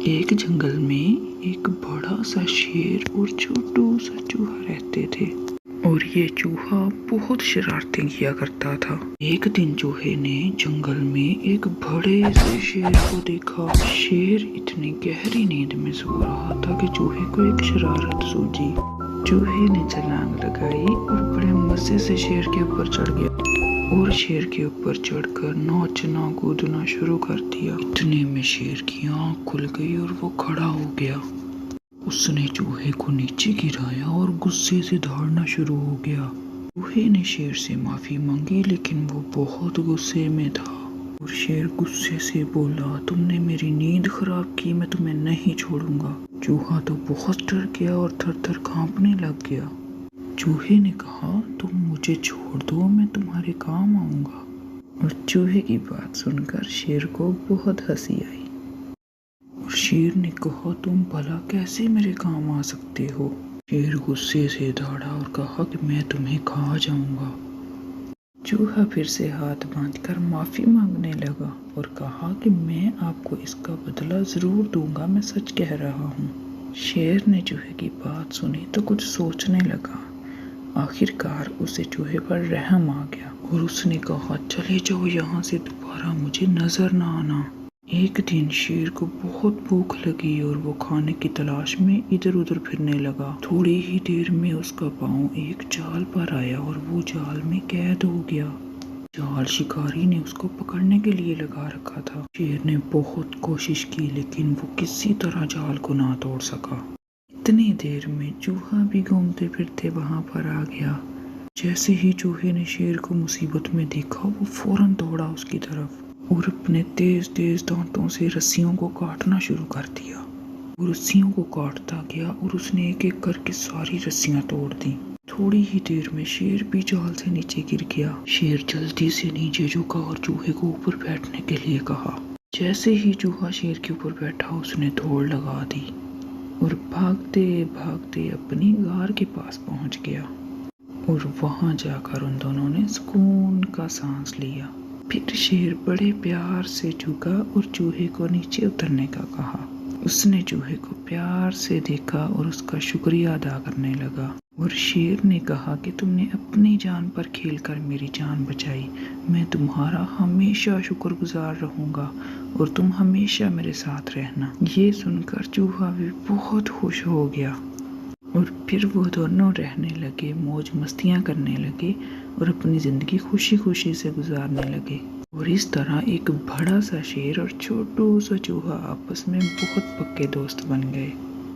ایک جنگل میں ایک بڑا سا شیر اور چھوٹو سا چوہا رہتے تھے، اور یہ چوہا بہت شرارتیں کیا کرتا تھا۔ ایک دن چوہے نے جنگل میں ایک بڑے سے شیر کو دیکھا۔ شیر اتنی گہری نیند میں سو رہا تھا کہ چوہے کو ایک شرارت سوچی۔ چوہے نے چھلانگ لگائی اور بڑے مزے سے شیر کے اوپر چڑھ گیا اور شیر کے اوپر چڑھ کر ناچنا کودنا شروع کر دیا۔ اتنے میں شیر کی آنکھ کھل گئی اور وہ کھڑا ہو گیا۔ اس نے چوہے کو نیچے گرایا اور غصے سے دھاڑنا شروع ہو گیا۔ چوہے نے شیر سے معافی مانگی، لیکن وہ بہت غصے میں تھا اور شیر غصے سے بولا، تم نے میری نیند خراب کی، میں تمہیں نہیں چھوڑوں گا۔ چوہا تو بہت ڈر گیا اور تھر تھر کانپنے لگ گیا۔ چوہے نے کہا، تم مجھے چھوڑ دو، میں تمہارے کام آؤں گا۔ اور چوہے کی بات سن کر شیر کو بہت ہنسی آئی، اور شیر نے کہا، تم بھلا کیسے میرے کام آ سکتے ہو؟ شیر غصے سے دھاڑا اور کہا کہ میں تمہیں کھا جاؤں گا۔ چوہا پھر سے ہاتھ باندھ کر معافی مانگنے لگا اور کہا کہ میں آپ کو اس کا بدلہ ضرور دوں گا، میں سچ کہہ رہا ہوں۔ شیر نے چوہے کی بات سنی تو کچھ سوچنے لگا۔ آخر کار اسے چوہے پر رحم آ گیا اور اس نے کہا، چلے جاؤ یہاں سے، دوبارہ مجھے نظر نہ آنا۔ ایک دن شیر کو بہت بھوک لگی اور وہ کھانے کی تلاش میں ادھر ادھر پھرنے لگا۔ تھوڑی ہی دیر میں اس کا پاؤں ایک جال پر آیا اور وہ جال میں قید ہو گیا۔ جال شکاری نے اس کو پکڑنے کے لیے لگا رکھا تھا۔ شیر نے بہت کوشش کی، لیکن وہ کسی طرح جال کو نہ توڑ سکا۔ اتنی دیر میں چوہا بھی گھومتے پھرتے وہاں پر آ گیا۔ جیسے ہی چوہے نے شیر کو مصیبت میں دیکھا، وہ فوراً دوڑا اس کی طرف اور اپنے تیز تیز دانتوں سے رسیوں کو کاٹنا شروع کر دیا۔ وہ رسیوں کو کاٹتا گیا اور اس نے ایک ایک کر کے ساری رسیاں توڑ دیں۔ تھوڑی ہی دیر میں شیر بھی جال سے نیچے گر گیا۔ شیر جلدی سے نیچے جھکا اور چوہے کو اوپر بیٹھنے کے لیے کہا۔ جیسے ہی چوہا شیر کے اوپر بیٹھا، اس نے دوڑ لگا دی اور بھاگتے بھاگتے اپنی غار کے پاس پہنچ گیا، اور وہاں جا کر ان دونوں نے سکون کا سانس لیا۔ پھر شیر بڑے پیار سے جھکا اور چوہے کو نیچے اترنے کا کہا۔ اس نے چوہے کو پیار سے دیکھا اور اس کا شکریہ ادا کرنے لگا، اور شیر نے کہا کہ تم نے اپنی جان پر کھیل کر میری جان بچائی، میں تمہارا ہمیشہ شکر گزار رہوں گا اور تم ہمیشہ میرے ساتھ رہنا۔ یہ سن کر چوہا بھی بہت خوش ہو گیا، اور پھر وہ دونوں رہنے لگے، موج مستیاں کرنے لگے اور اپنی زندگی خوشی خوشی سے گزارنے لگے۔ اور اس طرح ایک بڑا سا شیر اور چھوٹو سا چوہا آپس میں بہت پکے دوست بن گئے۔